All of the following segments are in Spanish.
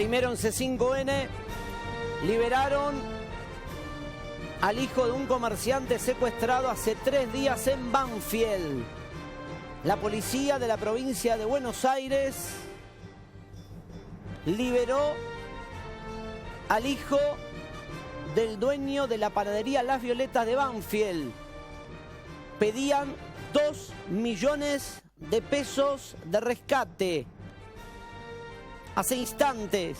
Primero en C5N liberaron al hijo de un comerciante secuestrado hace 3 días en Banfield. La policía de la provincia de Buenos Aires liberó al hijo del dueño de la panadería Las Violetas de Banfield. Pedían 2 millones de pesos de rescate. Hace instantes,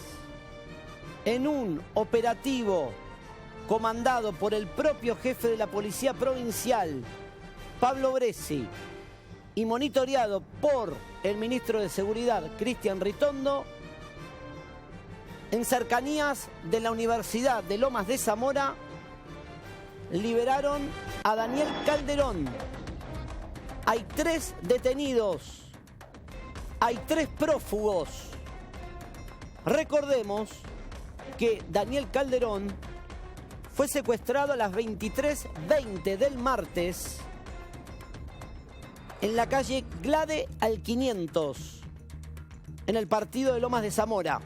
en un operativo comandado por el propio jefe de la Policía Provincial, Pablo Bressi, y monitoreado por el ministro de Seguridad, Cristian Ritondo, en cercanías de la Universidad de Lomas de Zamora, liberaron a Daniel Calderón. Hay 3 detenidos, hay 3 prófugos. Recordemos que Daniel Calderón fue secuestrado a las 23:20 del martes en la calle Glade al 500, en el partido de Lomas de Zamora,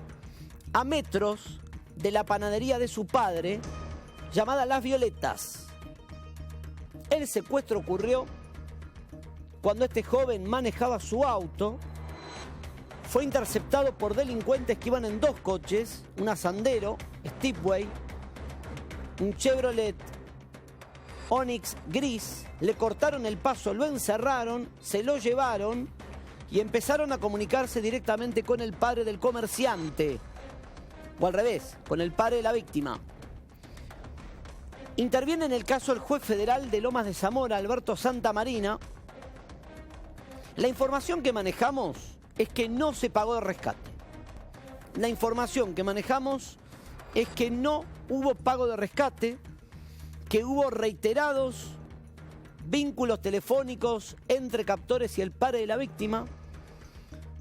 a metros de la panadería de su padre, llamada Las Violetas. El secuestro ocurrió cuando este joven manejaba su auto. Fue interceptado por delincuentes que iban en 2 coches, una Sandero, Stepway, un Chevrolet Onix gris. Le cortaron el paso, lo encerraron, se lo llevaron y empezaron a comunicarse directamente con el padre del comerciante. O al revés, con el padre de la víctima. Interviene en el caso el juez federal de Lomas de Zamora, Alberto Santamarina. La información que manejamos es que no se pagó de rescate. La información que manejamos es que no hubo pago de rescate, que hubo reiterados vínculos telefónicos entre captores y el padre de la víctima,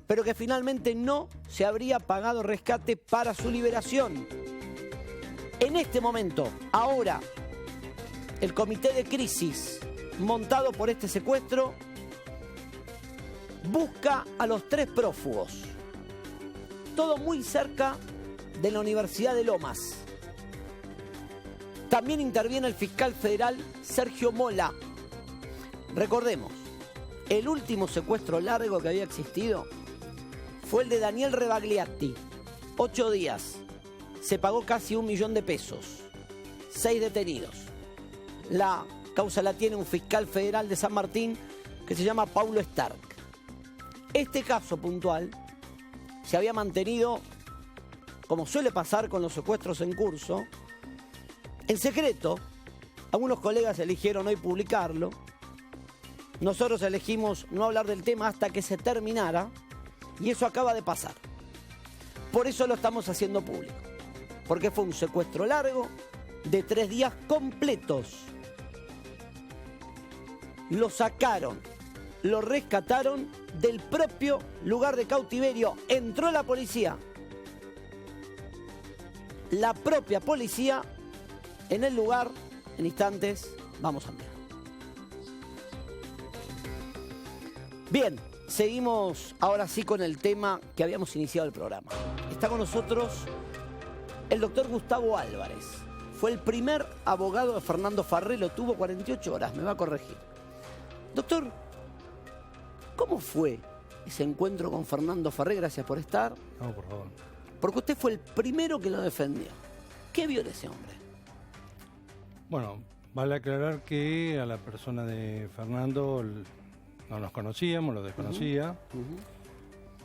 pero que finalmente no se habría pagado rescate para su liberación. En este momento, ahora, el comité de crisis montado por este secuestro busca a los 3 prófugos. Todo muy cerca de la Universidad de Lomas. También interviene el fiscal federal Sergio Mola. Recordemos, el último secuestro largo que había existido fue el de Daniel Rebagliati. 8 días. Se pagó casi 1 millón de pesos. 6 detenidos. La causa la tiene un fiscal federal de San Martín que se llama Paulo Stark. Este caso puntual se había mantenido, como suele pasar con los secuestros en curso, en secreto. Algunos colegas eligieron hoy publicarlo. Nosotros elegimos no hablar del tema hasta que se terminara. Y eso acaba de pasar. Por eso lo estamos haciendo público. Porque fue un secuestro largo de 3 días completos. Lo sacaron, lo rescataron del propio lugar de cautiverio. Entró la policía. La propia policía en el lugar. En instantes vamos a ver. Bien, seguimos ahora sí con el tema que habíamos iniciado el programa. Está con nosotros el doctor Gustavo Álvarez. Fue el primer abogado de Fernando Farré, lo tuvo 48 horas, me va a corregir. Doctor, ¿cómo fue ese encuentro con Fernando Farré? Gracias por estar. No, por favor. Porque usted fue el primero que lo defendió. ¿Qué vio de ese hombre? Bueno, vale aclarar que a la persona de Fernando no nos conocíamos, lo desconocía.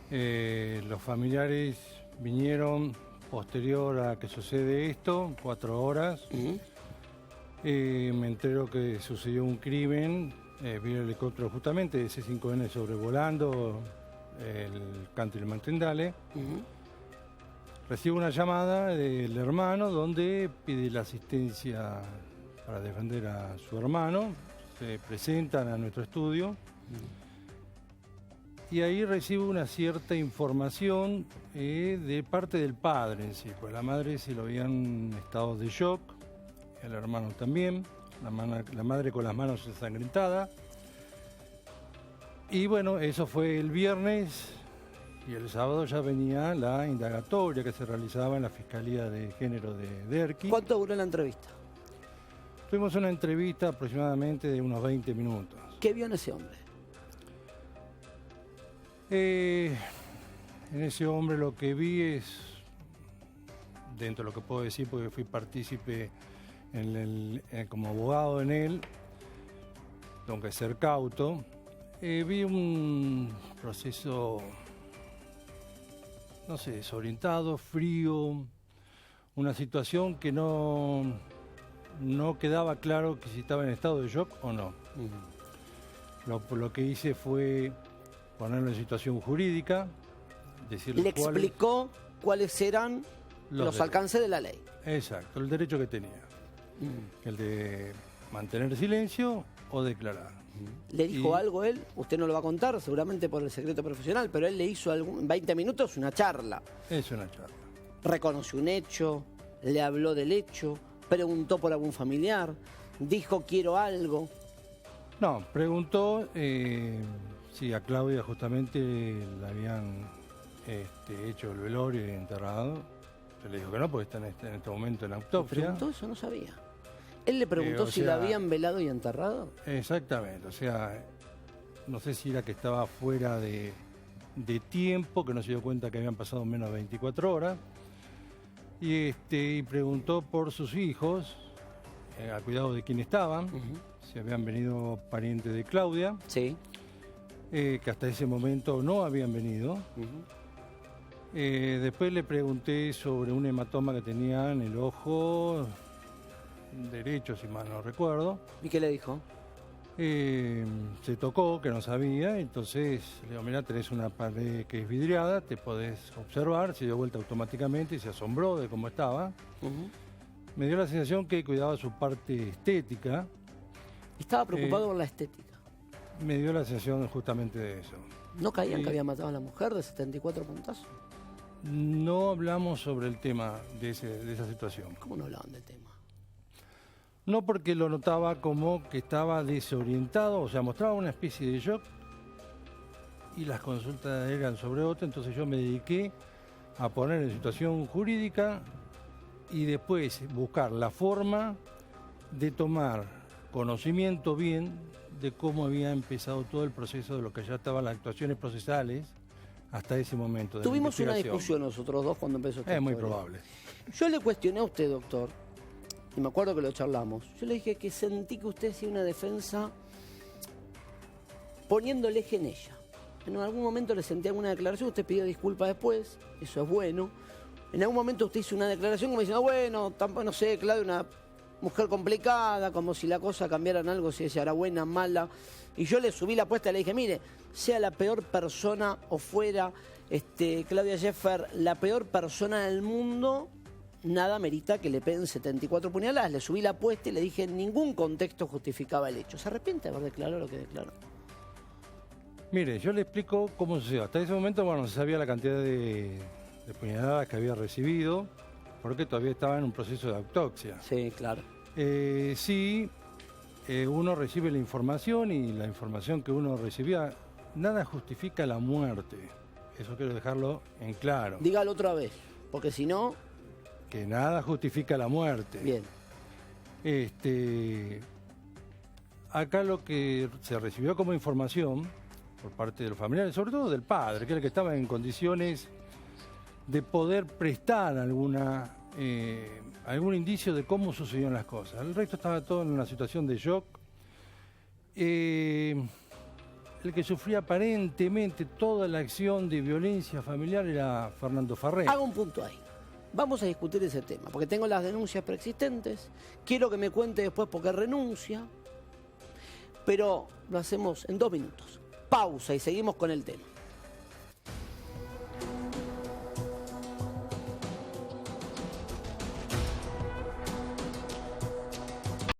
Los familiares vinieron posterior a que sucede esto, 4 horas. Me entero que sucedió un crimen. Vi el helicóptero justamente de C5N sobrevolando el Canto del Mantendale. Recibo una llamada del hermano donde pide la asistencia para defender a su hermano. Se presentan a nuestro estudio. Y ahí recibo una cierta información de parte del padre en sí, pues la madre se lo habían en estado de shock, el hermano también, la madre con las manos ensangrentadas. Y bueno, eso fue el viernes Y el sábado ya venía la indagatoria que se realizaba en la Fiscalía de Género de Derqui. ¿Cuánto duró la entrevista? Tuvimos una entrevista aproximadamente de unos 20 minutos. ¿Qué vio en ese hombre? En ese hombre lo que vi es, dentro de lo que puedo decir porque fui partícipe como abogado en él, tengo que ser cauto, vi un proceso, no sé, desorientado, frío, una situación que no quedaba claro que si estaba en estado de shock o no. Lo que hice fue ponerlo en situación jurídica, decirle Le explicó cuáles eran los alcances de la ley. Exacto, el derecho que tenía. El de mantener silencio o declarar. ¿Le dijo algo él? Usted no lo va a contar, seguramente por el secreto profesional, pero él le hizo en 20 minutos una charla. Es una charla. Reconoció un hecho, le habló del hecho, preguntó por algún familiar, dijo quiero algo. No, preguntó si a Claudia justamente le habían hecho el velorio y enterrado. Se le dijo que no, porque está en este momento en autopsia. ¿Preguntó eso? No sabía. ¿Él le preguntó si la habían velado y enterrado? Exactamente, o sea, no sé si era que estaba fuera de tiempo, que no se dio cuenta que habían pasado menos de 24 horas, y preguntó por sus hijos, al cuidado de quién estaban, si habían venido parientes de Claudia, sí, que hasta ese momento no habían venido. Después le pregunté sobre un hematoma que tenía en el ojo derecho, si mal no recuerdo. ¿Y qué le dijo? Se tocó, que no sabía, entonces le digo, mira, tenés una pared que es vidriada, te podés observar, se dio vuelta automáticamente y se asombró de cómo estaba. Me dio la sensación que cuidaba su parte estética. Estaba preocupado por la estética. Me dio la sensación justamente de eso. ¿No caían que había matado a la mujer de 74 puntazos? No hablamos sobre el tema de esa situación. ¿Cómo no hablaban del tema? No, porque lo notaba como que estaba desorientado, o sea, mostraba una especie de shock y las consultas eran sobre otra, entonces yo me dediqué a poner en situación jurídica y después buscar la forma de tomar conocimiento bien de cómo había empezado todo el proceso de lo que ya estaban las actuaciones procesales hasta ese momento. Tuvimos una discusión nosotros dos cuando empezó esta Es muy historia. probable. Yo le cuestioné a usted, doctor, y me acuerdo que lo charlamos. Yo le dije que sentí que usted hacía una defensa poniendo el eje en ella. En algún momento le sentí alguna declaración, usted pidió disculpas después, eso es bueno. En algún momento usted hizo una declaración como diciendo, bueno, tampoco, no sé, Claudia, una mujer complicada, como si la cosa cambiara en algo, si ella era buena, mala. Y yo le subí la apuesta y le dije, mire, sea la peor persona o fuera Claudia Schiffer la peor persona del mundo, nada merita que le peguen 74 puñaladas. Le subí la apuesta y le dije, en ningún contexto justificaba el hecho. ¿Se arrepiente de haber declarado lo que declaró? Mire, yo le explico cómo sucedió. Hasta ese momento, bueno, se sabía la cantidad de puñaladas que había recibido, porque todavía estaba en un proceso de autopsia. Sí, claro. Uno recibe la información y la información que uno recibía, nada justifica la muerte. Eso quiero dejarlo en claro. Dígalo otra vez, porque si no... Que nada justifica la muerte. Bien. Acá lo que se recibió como información por parte de los familiares, sobre todo del padre, que era el que estaba en condiciones de poder prestar algún indicio de cómo sucedieron las cosas. El resto estaba todo en una situación de shock. El que sufría aparentemente toda la acción de violencia familiar era Fernando Farré. Hago un punto ahí. Vamos a discutir ese tema, porque tengo las denuncias preexistentes. Quiero que me cuente después por qué renuncia. Pero lo hacemos en 2 minutos. Pausa y seguimos con el tema.